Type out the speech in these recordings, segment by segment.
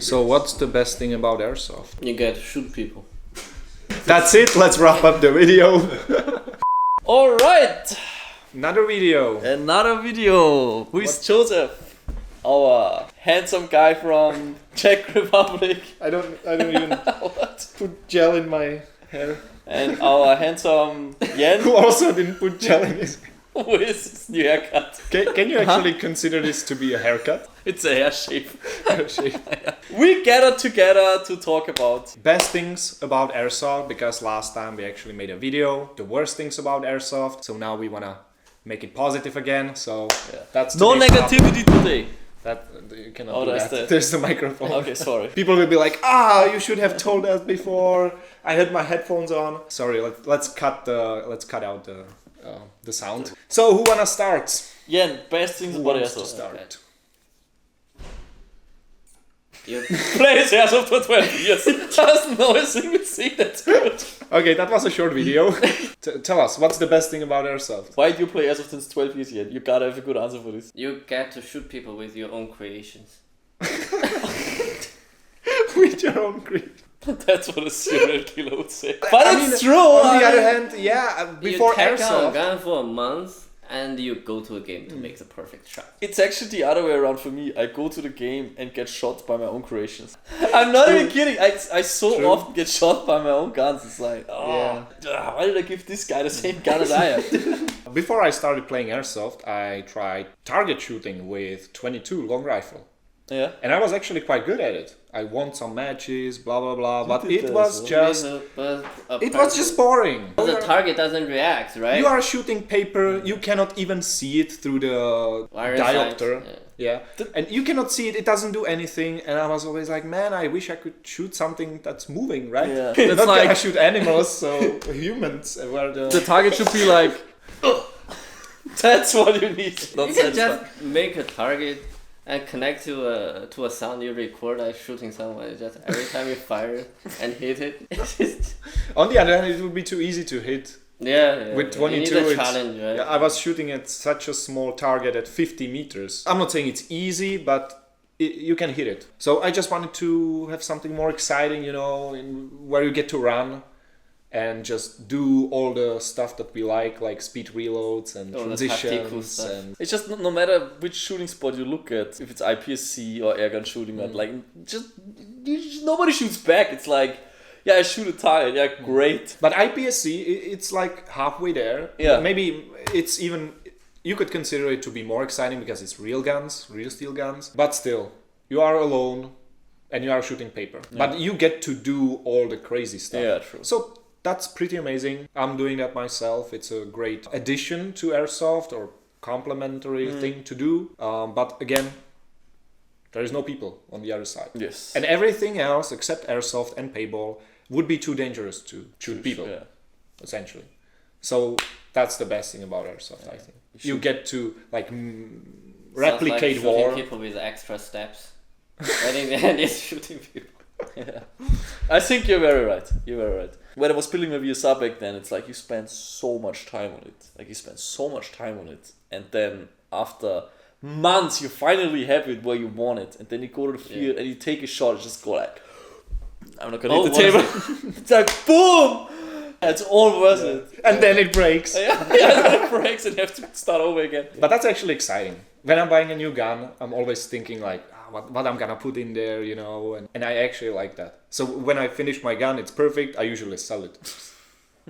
So what's the best thing about Airsoft? You get to shoot people. That's it, let's wrap up the video. Alright! Another video. Another video. Who is Joseph? Our handsome guy from Czech Republic. I don't even put gel in my hair. And our handsome Yen. Who also didn't put gel in his With his new haircut. Can you actually consider this to be a haircut? It's a hair shape. We gathered together to talk about Best things about Airsoft, because last time we actually made a video. The worst things about Airsoft. So now we wanna make it positive again. So that's no today's negativity today. That you cannot Oh, do that's that. the- There's the microphone. Okay, sorry. People will be like, you should have told us before. I had my headphones on. Sorry, let's cut out the sound. So who wanna start? Yen, best things Who about wants to Airsoft. start? You Plays Airsoft for 12 years. Doesn't know a single thing that's good. Okay, that was a short video. Tell us, what's the best thing about Airsoft? Why do you play Airsoft since 12 years yet? You gotta have a good answer for this. you get to shoot people with your own creations. With your own creed. That's what a serial killer would say. But I it's mean, true! On the I other mean- hand, before you take out a Airsoft, gun for a month and you go to a game to make the perfect shot. It's actually the other way around for me. I go to the game and get shot by my own creations. I'm not even kidding. I so True. often get shot by my own guns. It's like, why did I give this guy the same gun as I have? before I started playing Airsoft, I tried target shooting with 22 long rifle. Yeah. And I was actually quite good at it. I won some matches, blah blah blah, but did it that was as just it was just boring. The target doesn't react, right? You are shooting paper, you cannot even see it through the Wire diopter. sight, Yeah. And you cannot see it, it doesn't do anything. And I was always like, man, I wish I could shoot something that's moving, right? Yeah. Not That's like- gonna shoot animals, so humans were The target should be like, that's what you need. Not You can satisfied. just make a target and connect to a sound you record like shooting someone. Just every time you fire and hit it, it's just, On the other hand, it would be too easy to hit. yeah. With You 22, need a it's- challenge, right? Yeah, I was shooting at such a small target at 50 meters. I'm not saying it's easy, but you can hit it. So I just wanted to have something more exciting, where you get to run and just do all the stuff that we like speed reloads and All the tactical transitions stuff. and It's just no matter which shooting spot you look at, if it's IPSC or airgun shooting, nobody shoots back. It's like, yeah, I shoot a target, yeah, great. But IPSC, it's like halfway there. Yeah. Maybe it's even, you could consider it to be more exciting because it's real guns, real steel guns. But still, you are alone and you are shooting paper. But you get to do all the crazy stuff. Yeah, true. So that's pretty amazing. I'm doing that myself. It's a great addition to Airsoft or complementary thing to do. But again, there is no people on the other side. Yes. And everything else except Airsoft and paintball would be too dangerous to shoot people, Yeah. essentially. So that's the best thing about Airsoft, I think. You get to replicate Sounds like war. shooting people with extra steps. I think then it's shooting people. Yeah. I think you're very right. You're very right. When I was building my VSR back then, it's like you spend so much time on it. And then after months, you finally have it where you want it. And then you go to the field and you take a shot and just go like, I'm not gonna hit the what is table. It's like, boom! It's all worth it. And then it breaks. Yeah, then it breaks and you have to start over again. But that's actually exciting. When I'm buying a new gun, I'm always thinking like, what I'm gonna put in there, and I actually like that. So when I finish my gun, it's perfect. I usually sell it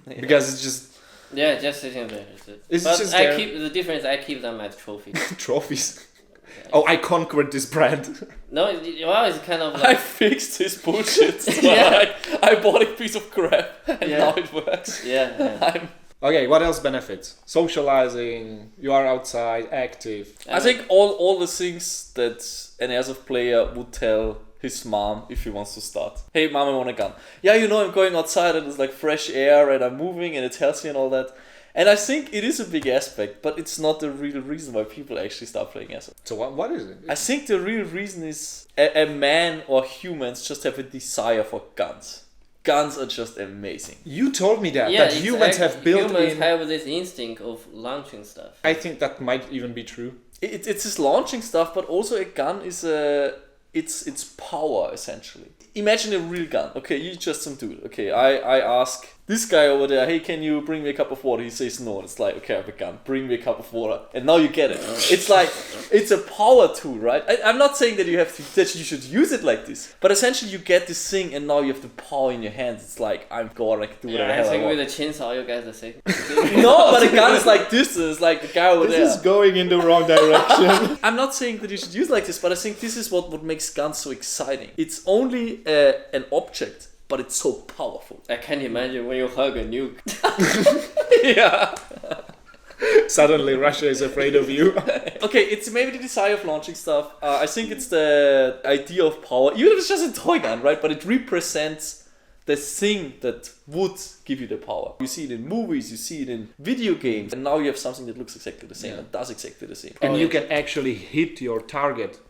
because it's just Yeah, just sitting there. It's but just I there. keep the difference. I keep them as trophies. trophies. Oh, I conquered this brand. No, well, it's kind of I like fixed this bullshit. Yeah. I bought a piece of crap and Yeah. now it works. yeah. Okay, what else benefits? Socializing, you are outside, active. I think all the things that an airsoft player would tell his mom if he wants to start. Hey mom, I want a gun. Yeah, I'm going outside and it's like fresh air and I'm moving and it's healthy and all that. And I think it is a big aspect, but it's not the real reason why people actually start playing airsoft. So what is it? I think the real reason is a man or humans just have a desire for guns. Guns are just amazing. You told me that it's humans have built humans in. have this instinct of launching stuff. I think that might even be true. It's this launching stuff, but also a gun is a it's power essentially. Imagine a real gun. Okay, you're just some dude. Okay, I ask this guy over there, hey, can you bring me a cup of water? He says no. It's like, okay, I have a gun. Bring me a cup of water. And now you get it. It's like, it's a power tool, right? I'm not saying that that you should use it like this. But essentially you get this thing and now you have the power in your hands. It's like, I'm God, I can do whatever the hell I think want. with a chainsaw you guys are safe. No, but a gun is like this. It's like the guy over there. This is going in the wrong direction. I'm not saying that you should use it like this, but I think this is what makes guns so exciting. It's only an object, but it's so powerful. I can't imagine when you hug a nuke. Yeah. Suddenly Russia is afraid of you. Okay, it's maybe the desire of launching stuff. I think it's the idea of power. Even if it's just a toy gun, right? But it represents the thing that would give you the power. You see it in movies, you see it in video games, and now you have something that looks exactly the same and does exactly the same. And you can actually hit your target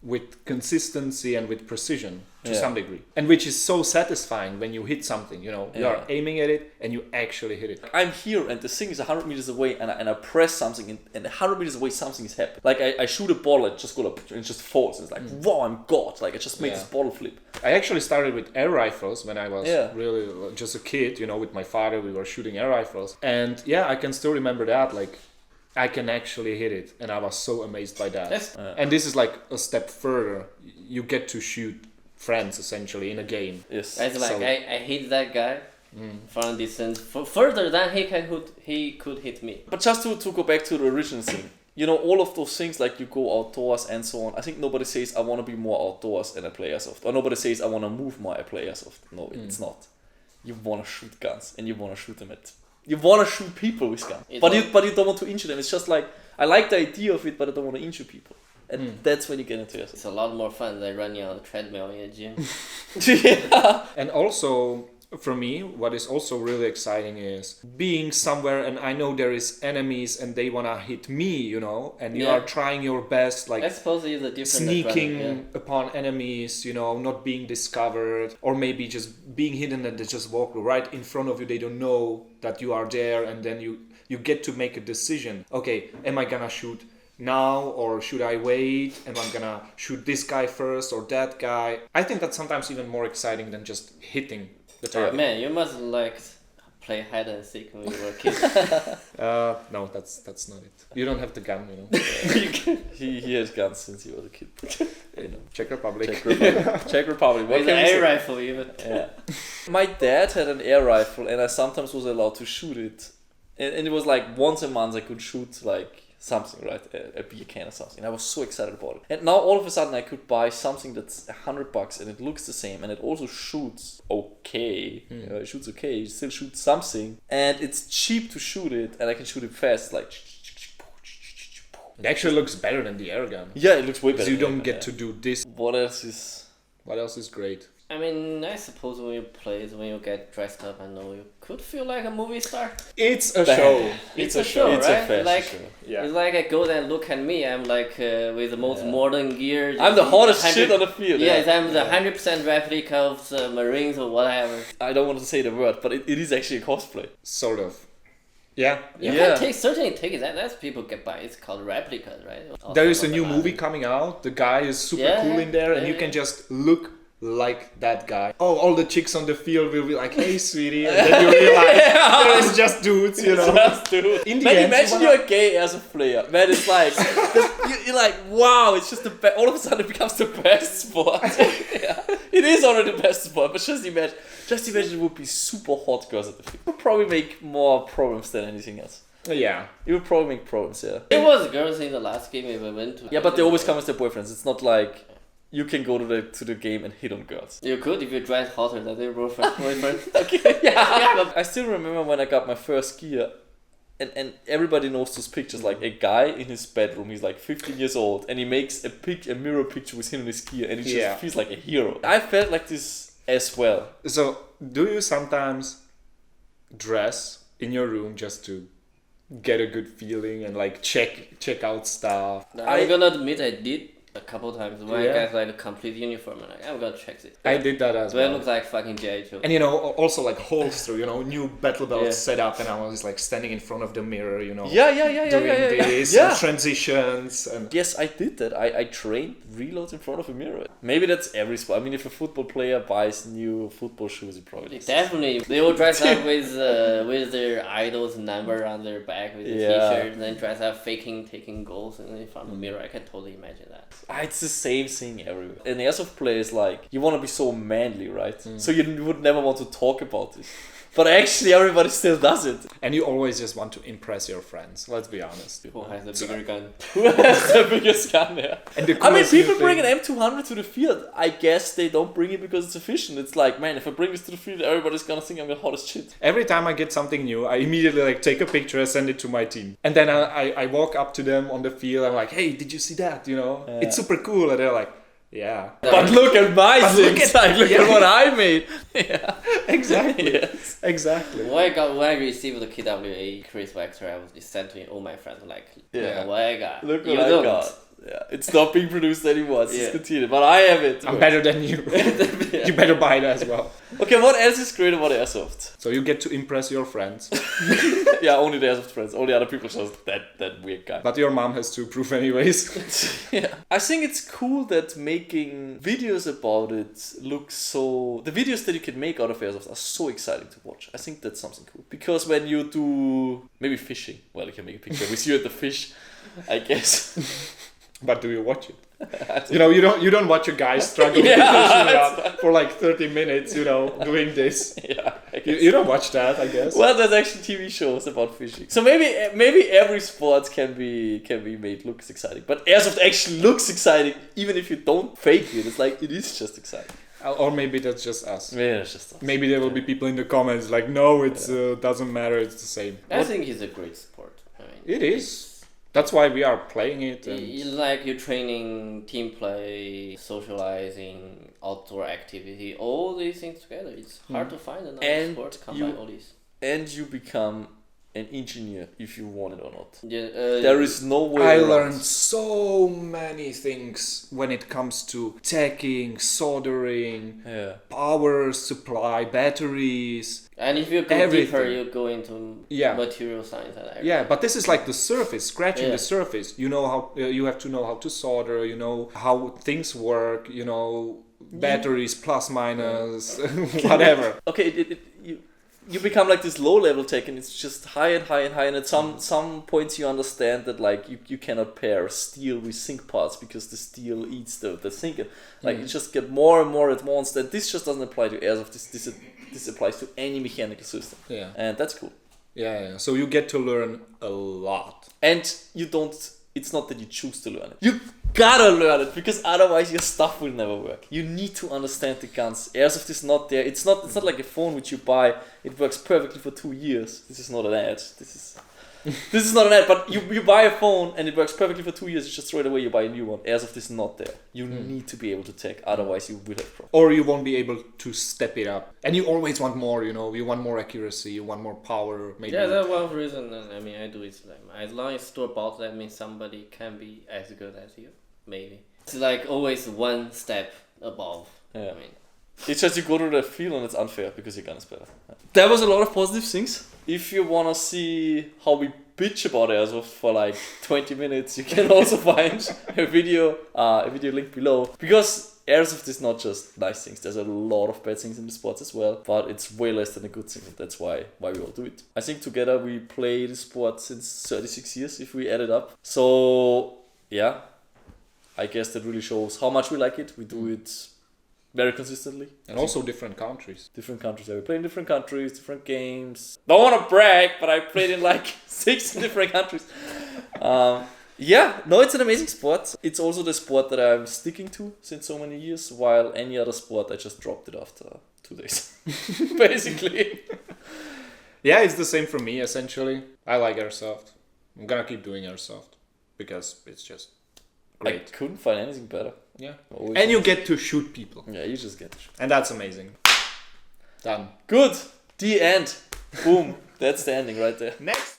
with consistency and with precision to some degree. And which is so satisfying when you hit something, you know, you are aiming at it and you actually hit it. I'm here and the thing is 100 meters away and I press something and 100 meters away something is happening. Like I shoot a ball, it just goes up and it just falls. And it's like, wow, I'm God. Like I just made this bottle flip. I actually started with air rifles when I was really just a kid, you know, with my father, we were shooting air rifles. And yeah, I can still remember that, like, I can actually hit it, and I was so amazed by that. And this is like a step further. You get to shoot friends essentially in a game. Yes. It's like I hit that guy from a distance further than he could hit me. But just to go back to the original thing, you know, all of those things like you go outdoors and so on. I think nobody says I want to be more outdoors and I play Airsoft, or nobody says I want to move more, I play Airsoft. No, it's not. You want to shoot guns and you want to shoot them at. You want to shoot people with guns, but you don't want to injure them. It's just like, I like the idea of it, but I don't want to injure people. And that's when you get into it. It's a lot more fun than running on a treadmill in a gym. Yeah. And also, for me, what is also really exciting is being somewhere and I know there is enemies and they want to hit me, you know, and you are trying your best, like I suppose it's a different sneaking upon enemies, you know, not being discovered, or maybe just being hidden and they just walk right in front of you. They don't know that you are there, and then you get to make a decision. Okay, am I gonna shoot now or should I wait? Am I gonna shoot this guy first or that guy? I think that's sometimes even more exciting than just hitting the target. Man, you must like play hide and seek when you were a kid. No, that's not it. You don't have the gun, you know. He has guns since he was a kid. You know, Czech Republic. Czech Republic. What With can an we air say? rifle even. Yeah. My dad had an air rifle and I sometimes was allowed to shoot it. And it was like once a month I could shoot like something, right? A beer can or something. And I was so excited about it. And now all of a sudden I could buy something that's $100 and it looks the same and it also shoots okay. You know, it shoots okay. You still shoot something. And it's cheap to shoot it and I can shoot it fast. Like It actually looks better than the air gun. yeah, it looks way better. You don't get to do this. What else is great? I mean, I suppose when you play it, when you get dressed up, I know you could feel like a movie star. It's a show. It's a show, It's right? a fashion like, show. Yeah. It's like I go there and look at me. I'm like with the most modern gear. I'm the hottest 100 shit on the field. Yes, I'm the 100% replica of the Marines or whatever. I don't want to say the word, but it is actually a cosplay. Sort of. Yeah. You Yeah. can certainly take it. That's people get by. It's called replicas, right? There is a new movie coming out. The guy is super cool in there, and you can just look like that guy. Oh, all the chicks on the field will be like, "Hey, sweetie," and then you realize there is just dudes, you know. Just dude. In the Man, end, imagine you're gay as a player. Man, it's like you're like, wow, it's just the best. All of a sudden, it becomes the best sport. Yeah. It is already the best sport, but just imagine it would be super hot girls at the field. It would probably make more problems than anything else. Yeah. It would probably make problems, yeah. It was girls in the last game we went to. Yeah, but they always come with their boyfriends. It's not like you can go to the game and hit on girls. You could if you dress hotter than their boyfriend. Okay, yeah. But I still remember when I got my first gear, and everybody knows those pictures. Like a guy in his bedroom, he's like 15 years old, and he makes a mirror picture with him in his gear, and he just feels like a hero. I felt like this as well. So, do you sometimes dress in your room just to get a good feeling and like check out stuff? I'm gonna admit I did. a couple times when I got like a complete uniform, and like I'm gonna check this. I did that as Do well. I look like fucking G.I. Joe? And also like holster, new battle belt set up, and I was like standing in front of the mirror, doing this, and transitions. And yes, I did that. I trained reloads in front of a mirror. Maybe that's every sport. I mean, if a football player buys new football shoes, it probably definitely they will dress up with their idol's number on their back with a t-shirt, and then dress up taking goals in front of the mirror. I can totally imagine that. It's the same thing everywhere. And airsoft play is like, you want to be so manly, right? So you would never want to talk about it. But actually everybody still does it. And you always just want to impress your friends, let's be honest. Who has the bigger gun? Who has the biggest gun, yeah. And I mean, people bring an M200 to the field. I guess they don't bring it because it's efficient. It's like, man, if I bring this to the field, everybody's gonna think I'm the hottest shit. Every time I get something new, I immediately like take a picture and send it to my team. And then I walk up to them on the field, I'm like, hey, did you see that? It's super cool. And they're like, yeah. But look at my things. Look at what I made. Yeah. Exactly. Yes. Exactly. When I received the KWA Chris Vector, I was just sent to all my friends like, look what I got. Look what I got. Yeah, it's not being produced anymore. It's discontinued, but I have it. I'm better than you. You better buy it as well. Okay, what else is great about airsoft? So you get to impress your friends. Yeah, only the airsoft friends. Only other people just that weird guy. But your mom has to approve anyways. Yeah. I think it's cool that making videos about it looks so... The videos that you can make out of airsoft are so exciting to watch. I think that's something cool. Because when you do maybe fishing, well, you can make a picture with you at the fish, I guess. But do you watch it? You don't watch a guy struggle with fishing rod for like 30 minutes, doing this. Yeah, you don't watch that, I guess. Well, there's actually TV shows about fishing. So maybe every sport can be made look exciting. But airsoft actually looks exciting even if you don't fake it. It's like it is just exciting. Or maybe that's just us. Yeah, it's just us. Maybe there will be people in the comments like, no, it doesn't matter, it's the same. I think it's a great sport. I mean, it is. That's why we are playing it. And you're training, team play, socializing, outdoor activity, all these things together. It's hard to find another sport to combine all these. And you become an engineer if you want it or not. Yeah, there is no way I around. learned so many things when it comes to teching, soldering, power supply, batteries. And if you go deeper, you go into material science and everything. Yeah, but this is like the surface, scratching the surface. You have to know how to solder, how things work, batteries, plus, minus, whatever. Okay, you become like this low level tech, and it's just high and high and high, and at some points you understand that like you cannot pair steel with zinc parts because the steel eats the zinc. Like you just get more and more advanced, and this just doesn't apply to airsoft. This applies to any mechanical system. Yeah, and that's cool. Yeah. So you get to learn a lot, and you don't. It's not that you choose to learn it. You gotta learn it because otherwise your stuff will never work. You need to understand the guns. Airsoft is not there. It's not like a phone which you buy. It works perfectly for 2 years. This is not an ad. This is not an ad. But you buy a phone and it works perfectly for 2 years. You just throw it away. You buy a new one. Airsoft is not there. You need to be able to tech. Otherwise you will have problems. Or you won't be able to step it up. And you always want more. You want more accuracy. You want more power. Maybe. Yeah, that's one reason. I mean, I do it. As long as store bought, that means somebody can be as good as you. Maybe it's like always one step above. Yeah. I mean, it's just you go to the field and it's unfair because your gun is better. There was a lot of positive things. If you wanna see how we bitch about airsoft for like 20 minutes, you can also find a video link below. Because airsoft is not just nice things. There's a lot of bad things in the sports as well, but it's way less than a good thing. That's why we all do it. I think together we play the sport since 36 years if we add it up. So yeah. I guess that really shows how much we like it. We do it very consistently. And also different countries. Different countries. We play in different countries, different games. Don't want to brag, but I played in like 6 different countries. It's an amazing sport. It's also the sport that I'm sticking to since so many years, while any other sport, I just dropped it after 2 days. Basically. Yeah, it's the same for me, essentially. I like airsoft. I'm gonna keep doing airsoft because it's just... great. I couldn't find anything better. Yeah. And you get to shoot people. Yeah, you just get to shoot. And that's amazing. Done. Good. The end. Boom. That's the ending right there. Next.